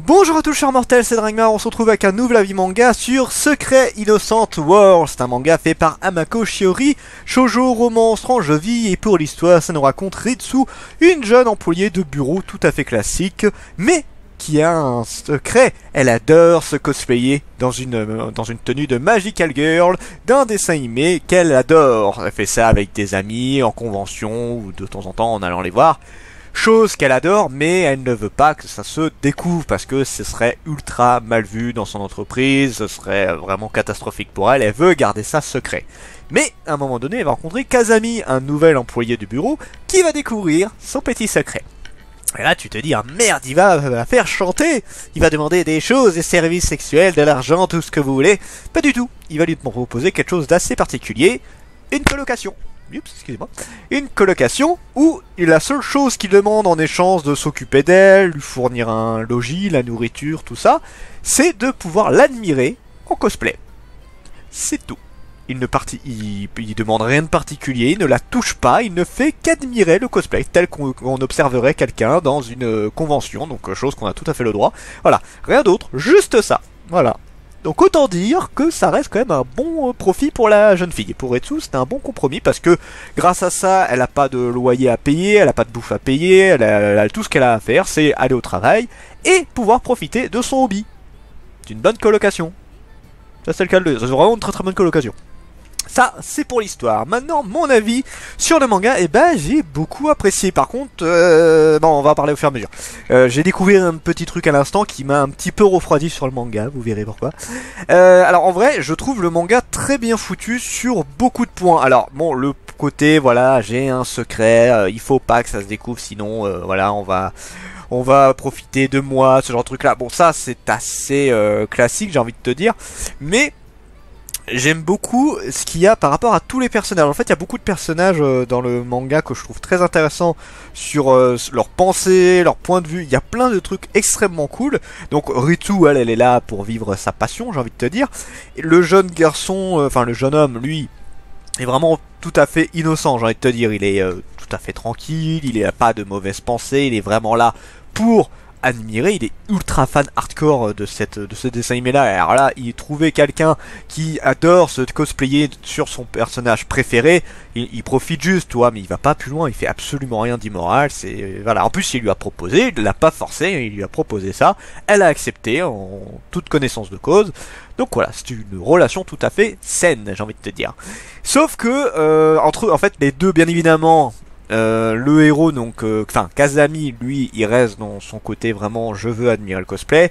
Bonjour à tous chers mortels, c'est Dragmar, on se retrouve avec un nouvel avis manga sur Secret Innocent World. C'est un manga fait par Amako Shiori, shoujo, romance, range vie, et pour l'histoire ça nous raconte Ritsu, une jeune employée de bureau tout à fait classique, mais qui a un secret. Elle adore se cosplayer dans une tenue de Magical Girl d'un dessin animé qu'elle adore. Elle fait ça avec des amis, en convention, ou de temps en temps en allant les voir. Chose qu'elle adore, mais elle ne veut pas que ça se découvre parce que ce serait ultra mal vu dans son entreprise, ce serait vraiment catastrophique pour elle, elle veut garder ça secret. Mais à un moment donné, elle va rencontrer Kazami, un nouvel employé du bureau, qui va découvrir son petit secret. Et là tu te dis, ah merde, il va la faire chanter, il va demander des choses, des services sexuels, de l'argent, tout ce que vous voulez. Pas du tout, il va lui proposer quelque chose d'assez particulier, une colocation. Excusez-moi, une colocation où la seule chose qu'il demande en échange de s'occuper d'elle, lui fournir un logis, la nourriture, tout ça, c'est de pouvoir l'admirer en cosplay. C'est tout. Il demande rien de particulier, il ne la touche pas, il ne fait qu'admirer le cosplay, tel qu'on observerait quelqu'un dans une convention, donc chose qu'on a tout à fait le droit. Voilà, rien d'autre, juste ça. Voilà. Donc autant dire que ça reste quand même un bon profit pour la jeune fille. Pour Ritsu, c'était un bon compromis parce que grâce à ça, elle n'a pas de loyer à payer, elle n'a pas de bouffe à payer, elle a tout ce qu'elle a à faire, c'est aller au travail et pouvoir profiter de son hobby. C'est une bonne colocation. Ça c'est le cas de c'est vraiment une très très bonne colocation. Ça, c'est pour l'histoire. Maintenant, mon avis sur le manga, eh ben, j'ai beaucoup apprécié. Par contre, bon, on va en parler au fur et à mesure. J'ai découvert un petit truc à l'instant qui m'a un petit peu refroidi sur le manga, vous verrez pourquoi. Alors, en vrai, je trouve le manga très bien foutu sur beaucoup de points. Alors, bon, le côté, voilà, j'ai un secret, il faut pas que ça se découvre, sinon, voilà, on va profiter de moi, ce genre de truc là. Bon, ça, c'est assez classique, j'ai envie de te dire. Mais j'aime beaucoup ce qu'il y a par rapport à tous les personnages. En fait, il y a beaucoup de personnages dans le manga que je trouve très intéressants sur leur pensée, leur point de vue. Il y a plein de trucs extrêmement cool. Donc Ritsu, elle est là pour vivre sa passion, j'ai envie de te dire. Et le jeune garçon, enfin le jeune homme, lui, est vraiment tout à fait innocent, j'ai envie de te dire. Il est tout à fait tranquille, il n'a pas de mauvaises pensées, il est vraiment là pour admiré, il est ultra fan hardcore de ce dessin animé là. Alors là, il trouvait quelqu'un qui adore se cosplayer sur son personnage préféré, il profite juste, toi, mais il va pas plus loin, il fait absolument rien d'immoral, c'est voilà. En plus, il lui a proposé, il l'a pas forcé, il lui a proposé ça, elle a accepté en toute connaissance de cause. Donc voilà, c'est une relation tout à fait saine, j'ai envie de te dire. Sauf que entre eux, en fait, les deux, bien évidemment. Le héros, donc, enfin, Kazami, lui, il reste dans son côté vraiment, je veux admirer le cosplay.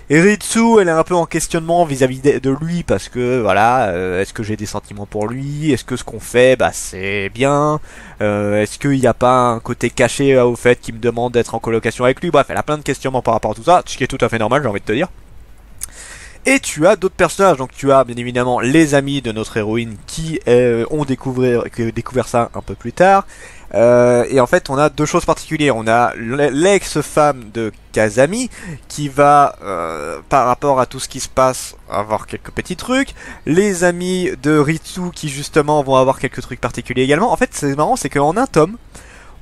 Et Ritsu, elle est un peu en questionnement vis-à-vis de lui, parce que, voilà, est-ce que j'ai des sentiments pour lui? Est-ce que ce qu'on fait, bah, c'est bien? Est-ce qu'il n'y a pas un côté caché au fait qu'il me demande d'être en colocation avec lui? Bref, elle a plein de questionnements par rapport à tout ça, ce qui est tout à fait normal, j'ai envie de te dire. Et tu as d'autres personnages, donc tu as bien évidemment les amis de notre héroïne qui ont découvert ça un peu plus tard. Et en fait on a deux choses particulières. On a l'ex-femme de Kazami qui va, par rapport à tout ce qui se passe, avoir quelques petits trucs. Les amis de Ritsu qui justement vont avoir quelques trucs particuliers également. En fait c'est marrant, c'est qu'en un tome,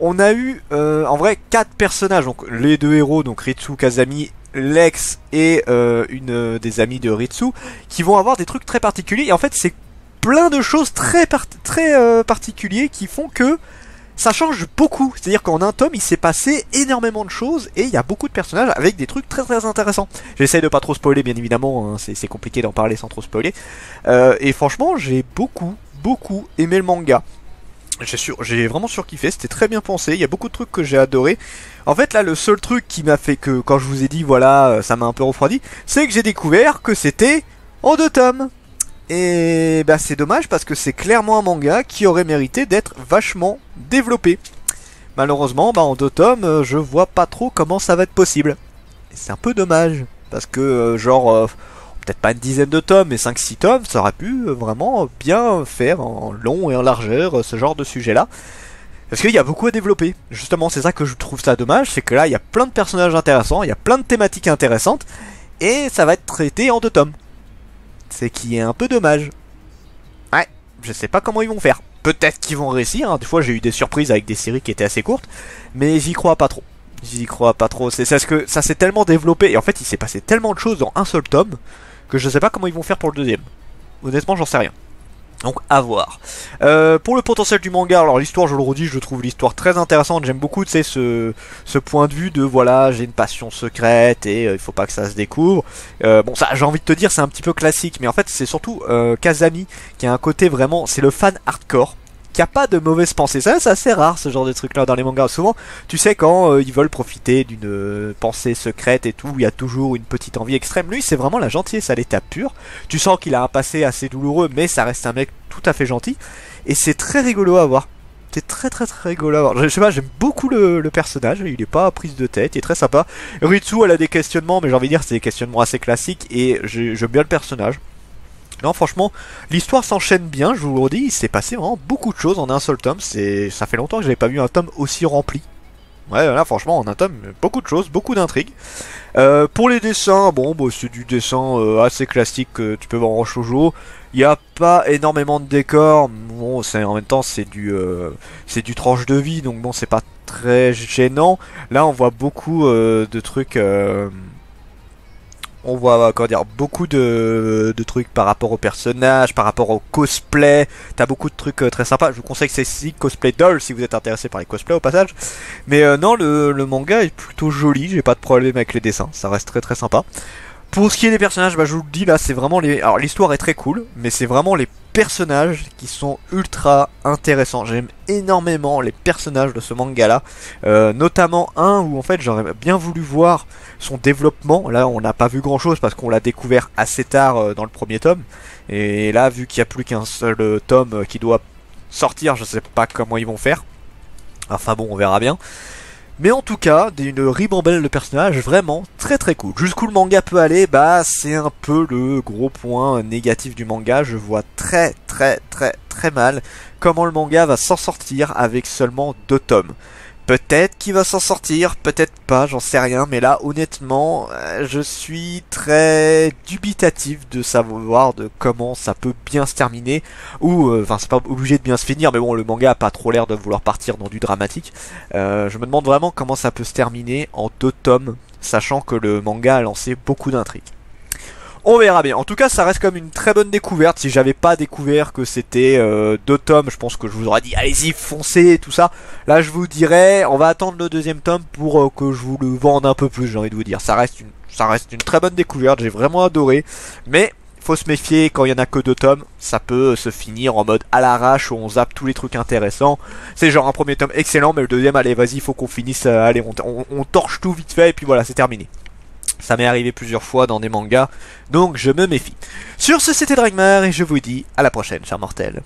on a eu en vrai 4 personnages. Donc les deux héros, donc Ritsu, Kazami, l'ex et une des amies de Ritsu, qui vont avoir des trucs très particuliers. Et en fait c'est plein de choses très particuliers qui font que ça change beaucoup. C'est-à-dire qu'en un tome il s'est passé énormément de choses et il y a beaucoup de personnages avec des trucs très très intéressants. J'essaye de pas trop spoiler bien évidemment, hein, c'est compliqué d'en parler sans trop spoiler. Et franchement j'ai beaucoup aimé le manga. J'ai vraiment surkiffé, c'était très bien pensé, il y a beaucoup de trucs que j'ai adoré. En fait là le seul truc qui m'a fait que quand je vous ai dit voilà ça m'a un peu refroidi, c'est que j'ai découvert que c'était en 2 tomes. Et bah c'est dommage parce que c'est clairement un manga qui aurait mérité d'être vachement développé. Malheureusement bah en 2 tomes je vois pas trop comment ça va être possible. Et c'est un peu dommage parce que genre peut-être pas une dizaine de tomes mais 5-6 tomes ça aurait pu vraiment bien faire en long et en largeur ce genre de sujet là. Parce qu'il y a beaucoup à développer. Justement c'est ça que je trouve ça dommage, c'est que là il y a plein de personnages intéressants, il y a plein de thématiques intéressantes et ça va être traité en 2 tomes. C'est qui est un peu dommage. Ouais, je sais pas comment ils vont faire. Peut-être qu'ils vont réussir, hein. Des fois j'ai eu des surprises avec des séries qui étaient assez courtes, mais j'y crois pas trop. J'y crois pas trop. C'est ce que ça s'est tellement développé. Et en fait, il s'est passé tellement de choses dans un seul tome que je sais pas comment ils vont faire pour le deuxième. Honnêtement, j'en sais rien. Donc à voir. Pour le potentiel du manga, alors l'histoire, je le redis, je trouve l'histoire très intéressante. J'aime beaucoup, tu sais, ce point de vue de voilà, j'ai une passion secrète et il faut pas que ça se découvre. Bon, ça, j'ai envie de te dire, c'est un petit peu classique, mais en fait, c'est surtout Kazami qui a un côté vraiment, c'est le fan hardcore. Qui a pas de mauvaise pensée. Ça, c'est assez rare ce genre de truc là dans les mangas. Souvent, tu sais, quand ils veulent profiter d'une pensée secrète et tout, il y a toujours une petite envie extrême. Lui, c'est vraiment la gentillesse à l'état pur. Tu sens qu'il a un passé assez douloureux, mais ça reste un mec tout à fait gentil. Et c'est très rigolo à voir. C'est très rigolo à voir. Je sais pas, j'aime beaucoup le personnage. Il est pas prise de tête, il est très sympa. Ritsu, elle a des questionnements, mais j'ai envie de dire, c'est des questionnements assez classiques. Et j'aime bien le personnage. Non, franchement, l'histoire s'enchaîne bien, je vous le redis, il s'est passé vraiment beaucoup de choses en un seul tome, ça fait longtemps que j'avais pas vu un tome aussi rempli. Ouais, là, franchement, en un tome, beaucoup de choses, beaucoup d'intrigues. Pour les dessins, bon, bah, c'est du dessin assez classique que tu peux voir en shoujo. Il n'y a pas énormément de décors, bon, en même temps, c'est du tranche de vie, donc bon, c'est pas très gênant. Là, on voit beaucoup de trucs... on voit comment dire, beaucoup de trucs par rapport au personnage, par rapport au cosplay. T'as beaucoup de trucs très sympas. Je vous conseille CC Cosplay Doll si vous êtes intéressé par les cosplays au passage. Mais non, le manga est plutôt joli. J'ai pas de problème avec les dessins. Ça reste très sympa. Pour ce qui est des personnages, bah, je vous le dis là, c'est vraiment les... Alors l'histoire est très cool, mais c'est vraiment les personnages qui sont ultra intéressants. J'aime énormément les personnages de ce manga là. Notamment un où en fait j'aurais bien voulu voir son développement. Là on n'a pas vu grand chose parce qu'on l'a découvert assez tard dans le premier tome. Et là vu qu'il n'y a plus qu'un seul tome qui doit sortir, je sais pas comment ils vont faire. Enfin bon, on verra bien. Mais en tout cas, une ribambelle de personnages vraiment très cool. Jusqu'où le manga peut aller, bah c'est un peu le gros point négatif du manga. Je vois très mal comment le manga va s'en sortir avec seulement 2 tomes. Peut-être qu'il va s'en sortir, peut-être pas, j'en sais rien, mais là honnêtement, je suis très dubitatif de savoir de comment ça peut bien se terminer, ou, enfin c'est pas obligé de bien se finir, mais bon, le manga a pas trop l'air de vouloir partir dans du dramatique. Je me demande vraiment comment ça peut se terminer en 2 tomes, sachant que le manga a lancé beaucoup d'intrigues. On verra bien. En tout cas, ça reste comme une très bonne découverte. Si j'avais pas découvert que c'était 2 tomes, je pense que je vous aurais dit allez-y, foncez, tout ça. Là, je vous dirais, on va attendre le 2e tome pour que je vous le vende un peu plus, j'ai envie de vous dire. Ça reste une très bonne découverte, j'ai vraiment adoré. Mais faut se méfier, quand il y en a que 2 tomes, ça peut se finir en mode à l'arrache où on zappe tous les trucs intéressants. C'est genre un premier tome excellent, mais le deuxième, allez, vas-y, faut qu'on finisse, allez, on torche tout vite fait et puis voilà, c'est terminé. Ça m'est arrivé plusieurs fois dans des mangas, donc je me méfie. Sur ce, c'était Dragmar et je vous dis à la prochaine, chers mortels.